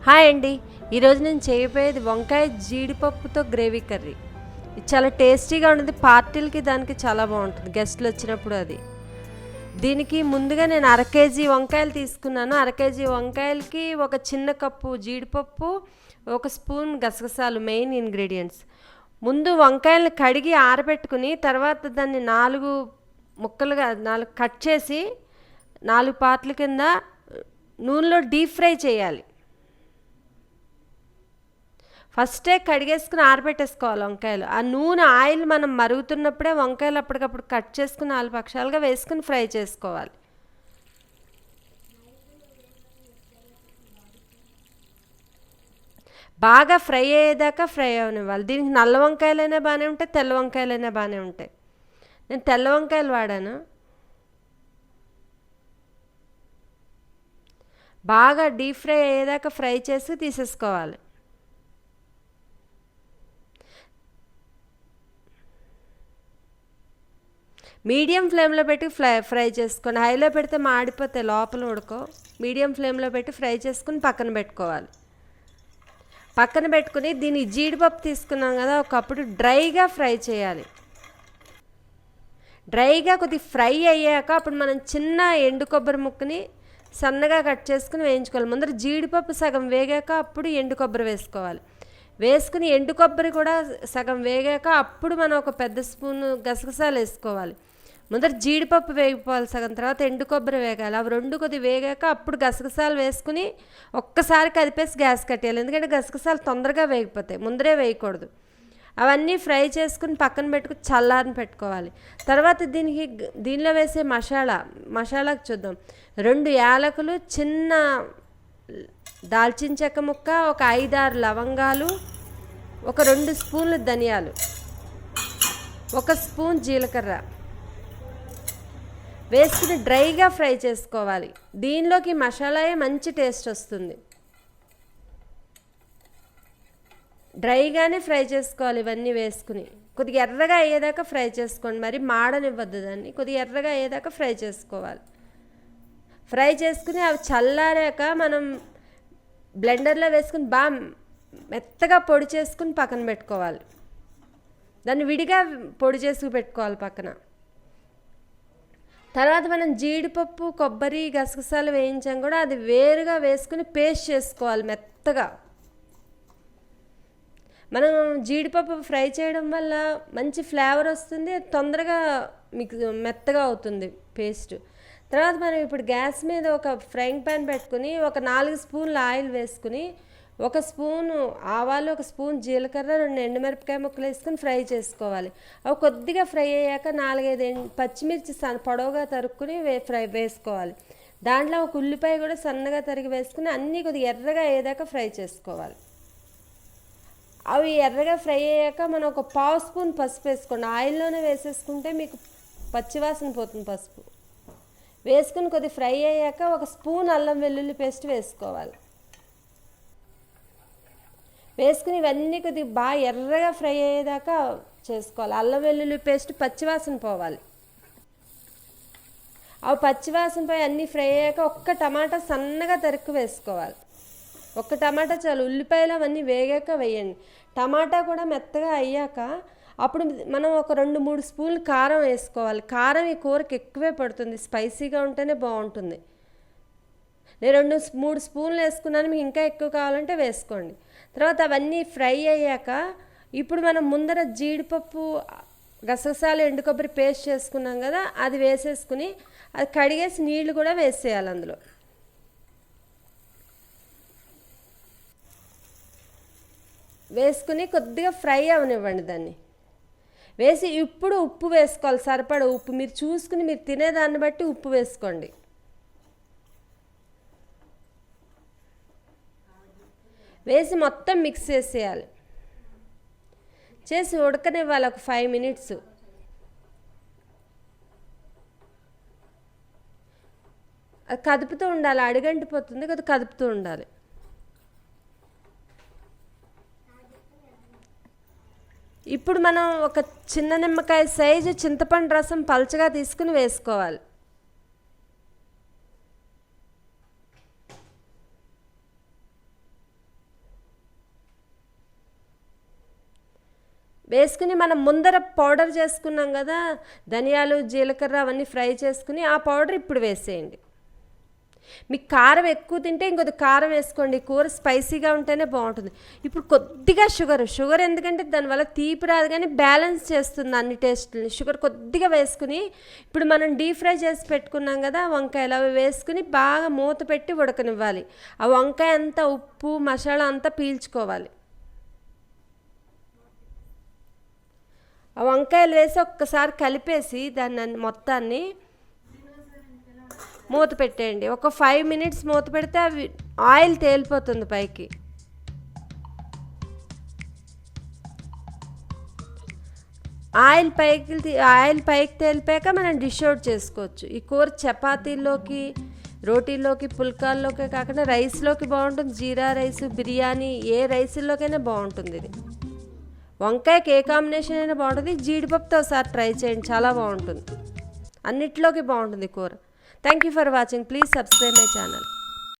Hi అండి. ఈరోజు నేను చేయబోయేది వంకాయ జీడిపప్పుతో గ్రేవీ కర్రీ. ఇది చాలా టేస్టీగా ఉంటుంది. పార్టీలకి దానికి చాలా బాగుంటుంది, గెస్ట్లు వచ్చినప్పుడు. దీనికి ముందుగా నేను 1/2 కేజీ వంకాయలు తీసుకున్నాను. 1/2 కేజీ వంకాయలకి ఒక చిన్న కప్పు జీడిపప్పు, 1 స్పూన్ గసగసాలు మెయిన్ ఇంగ్రీడియంట్స్. ముందు వంకాయలను కడిగి ఆరబెట్టుకుని తర్వాత దాన్ని 4 ముక్కలుగా 4 కట్ చేసి 4 పార్ట్ల కింద నూనెలో డీప్ ఫ్రై చేయాలి. ఫస్టే కడిగేసుకుని ఆరబెట్టేసుకోవాలి వంకాయలు. ఆ నూనె ఆయిల్ మనం మరుగుతున్నప్పుడే వంకాయలు అప్పటికప్పుడు కట్ చేసుకుని 4 పక్షాలుగా వేసుకుని ఫ్రై చేసుకోవాలి. బాగా ఫ్రై అయ్యేదాకా ఫ్రై అవనివ్వాలి. దీనికి నల్ల వంకాయలైనా బాగానే ఉంటాయి, తెల్ల వంకాయలైనా బాగానే ఉంటాయి. నేను తెల్ల వంకాయలు వాడాను. బాగా డీప్ ఫ్రై అయ్యేదాకా ఫ్రై చేసి తీసేసుకోవాలి. మీడియం ఫ్లేమ్లో పెట్టి ఫ్రై చేసుకోండి. హైలో పెడితే మాడిపోతాయి, లోపల ఉడకో. మీడియం ఫ్లేమ్లో పెట్టి ఫ్రై చేసుకుని పక్కన పెట్టుకోవాలి. పక్కన పెట్టుకుని దీన్ని జీడిపప్పు తీసుకున్నాం కదా, ఒకప్పుడు డ్రైగా ఫ్రై చేయాలి. డ్రైగా కొద్దిగా ఫ్రై అయ్యాక అప్పుడు మనం చిన్న ఎండు కొబ్బరి ముక్కని సన్నగా కట్ చేసుకుని వేయించుకోవాలి. ముందర జీడిపప్పు సగం వేగాక అప్పుడు ఎండు కొబ్బరి వేసుకోవాలి. వేసుకుని ఎండు కొబ్బరి కూడా సగం వేగాక అప్పుడు మనం ఒక పెద్ద స్పూను గసగసాలు వేసుకోవాలి. ముందర జీడిపప్పు వేగిపోవాలి సగం, తర్వాత ఎండు కొబ్బరి వేగాలి. అవి రెండు కొద్దిగా వేగాక అప్పుడు గసగసాలు వేసుకుని ఒక్కసారి కదిపేసి గ్యాస్ కట్టేయాలి. ఎందుకంటే గసగసాలు తొందరగా వేగిపోతాయి, ముందరే వేయకూడదు. అవన్నీ ఫ్రై చేసుకుని పక్కన పెట్టుకుని చల్లారని పెట్టుకోవాలి. తర్వాత దీనిలో వేసే మసాలాకు చూద్దాం. 2 యాలకులు, చిన్న దాల్చిన చెక్క ముక్క, ఒక 5-6 లవంగాలు, ఒక 2 స్పూన్లు ధనియాలు, 1 స్పూన్ జీలకర్ర వేసుకుని డ్రైగా ఫ్రై చేసుకోవాలి. దీనిలోకి మసాలాయే మంచి టేస్ట్ వస్తుంది. డ్రైగానే ఫ్రై చేసుకోవాలి. ఇవన్నీ వేసుకుని కొద్దిగా ఎర్రగా అయ్యేదాకా ఫ్రై చేసుకోండి. మరి మాడనివ్వద్దు దాన్ని. కొద్దిగా ఎర్రగా అయ్యేదాకా ఫ్రై చేసుకోవాలి. ఫ్రై చేసుకుని అవి చల్లారాక మనం బ్లెండర్లో వేసుకుని బాగా మెత్తగా పొడి చేసుకుని పక్కన పెట్టుకోవాలి. దాన్ని విడిగా పొడి చేసుకు పెట్టుకోవాలి పక్కన. తర్వాత మనం జీడిపప్పు, కొబ్బరి, గసగసాలు వేయించాం కూడా, అది వేరుగా వేసుకుని పేస్ట్ చేసుకోవాలి మెత్తగా. మనం జీడిపప్పు ఫ్రై చేయడం వల్ల మంచి ఫ్లేవర్ వస్తుంది, తొందరగా మీకు మెత్తగా అవుతుంది పేస్ట్. తర్వాత మనం ఇప్పుడు గ్యాస్ మీద ఒక ఫ్రైయింగ్ ప్యాన్ పెట్టుకుని ఒక 4 స్పూన్ల ఆయిల్ వేసుకుని 1 స్పూను ఆవాలు, 1 స్పూన్ జీలకర్ర, 2 ఎండుమిరపకాయ ముక్కలు వేసుకుని ఫ్రై చేసుకోవాలి. అవి కొద్దిగా ఫ్రై అయ్యాక 4-5 పచ్చిమిర్చి పొడవుగా తరుక్కుని వేసుకోవాలి. దాంట్లో 1 ఉల్లిపాయ కూడా సన్నగా తరిగి వేసుకుని అన్నీ కొద్దిగా ఎర్రగా అయ్యేదాకా ఫ్రై చేసుకోవాలి. అవి ఎర్రగా ఫ్రై అయ్యాక మనం ఒక 1/2 స్పూన్ పసుపు వేసుకోండి. ఆయిల్లోనే వేసేసుకుంటే మీకు పచ్చివాసన పోతుంది. పసుపు వేసుకుని కొద్దిగా ఫ్రై అయ్యాక 1 స్పూన్ అల్లం వెల్లుల్లి పేస్ట్ వేసుకోవాలి. వేసుకుని ఇవన్నీ కొద్దిగా బాగా ఎర్రగా ఫ్రై అయ్యేదాకా చేసుకోవాలి. అల్లం వెల్లుల్లి పేస్ట్ పచ్చివాసన పోవాలి. అవి పచ్చివాసన పోయి అన్నీ ఫ్రై అయ్యాక 1 టమాటా సన్నగా తరుక్కు వేసుకోవాలి. 1 టమాటా చాలు. ఉల్లిపాయలు అవన్నీ వేగాక వేయండి. టమాటా కూడా మెత్తగా అయ్యాక అప్పుడు మనం ఒక 2-3 స్పూన్లు కారం వేసుకోవాలి. కారం ఈ కూరకి ఎక్కువే పడుతుంది, స్పైసీగా ఉంటేనే బాగుంటుంది. నేను 2-3 స్పూన్లు వేసుకున్నాను, మీకు ఇంకా ఎక్కువ కావాలంటే వేసుకోండి. తర్వాత అవన్నీ ఫ్రై అయ్యాక ఇప్పుడు మనం ముందర జీడిపప్పు, గసగసాలు, ఎండు కొబ్బరి పేస్ట్ చేసుకున్నాం కదా, అది వేసేసుకుని అది కడిగేసి నీళ్లు కూడా వేసేయాలి అందులో. వేసుకుని కొద్దిగా ఫ్రై అవనివ్వండి దాన్ని. వేసి ఇప్పుడు ఉప్పు వేసుకోవాలి, సరిపడా ఉప్పు. మీరు చూసుకుని మీరు తినేదాన్ని బట్టి ఉప్పు వేసుకోండి. వేసి మొత్తం మిక్స్ చేసేయాలి. చేసి ఉడకనివ్వాలి ఒక 5 మినిట్స్. అది కదుపుతూ ఉండాలి, అడుగంటిపోతుంది కదా, కదుపుతూ ఉండాలి. ఇప్పుడు మనం ఒక చిన్న నిమ్మకాయ సైజు చింతపండు రసం పల్చగా తీసుకుని వేసుకోవాలి. వేసుకుని మనం ముందర పౌడర్ చేసుకున్నాం కదా, ధనియాలు జీలకర్ర అవన్నీ ఫ్రై చేసుకుని ఆ పౌడర్ ఇప్పుడు వేసేయండి. మీకు కారం ఎక్కువ తింటే ఇంకొద్ది కారం వేసుకోండి, కూర స్పైసీగా ఉంటేనే బాగుంటుంది. ఇప్పుడు కొద్దిగా షుగర్ ఎందుకంటే దానివల్ల తీపి రాదు కానీ బ్యాలెన్స్ చేస్తుంది అన్ని టేస్ట్ని. షుగర్ కొద్దిగా వేసుకుని ఇప్పుడు మనం డీప్ ఫ్రై చేసి పెట్టుకున్నాం కదా వంకాయలు, అవి వేసుకుని బాగా మూత పెట్టి ఉడకనివ్వాలి. ఆ వంకాయ అంతా ఉప్పు మసాలా అంతా పీల్చుకోవాలి. ఆ వంకాయలు వేసి ఒక్కసారి కలిపేసి దాన్ని మొత్తాన్ని మూత పెట్టేయండి. ఒక 5 minutes మూత పెడితే అవి ఆయిల్ తేలిపోతుంది పైకి. ఆయిల్ పైకి తేలిపాక మనం డిష్ అవుట్ చేసుకోవచ్చు. ఈ కూర చపాతీల్లోకి, రోటీల్లోకి, పుల్కాల్లోకే కాకుండా రైస్లోకి బాగుంటుంది. జీరా రైస్, బిర్యానీ ఏ రైస్లోకైనా బాగుంటుంది ఇది. వంకాయకి ఏ కాంబినేషన్ అయినా బాగుంటుంది. జీడిపప్పుతో ఒకసారి ట్రై చేయండి, చాలా బాగుంటుంది. అన్నిట్లోకి బాగుంటుంది కూర. Thank you for watching. Please subscribe my channel.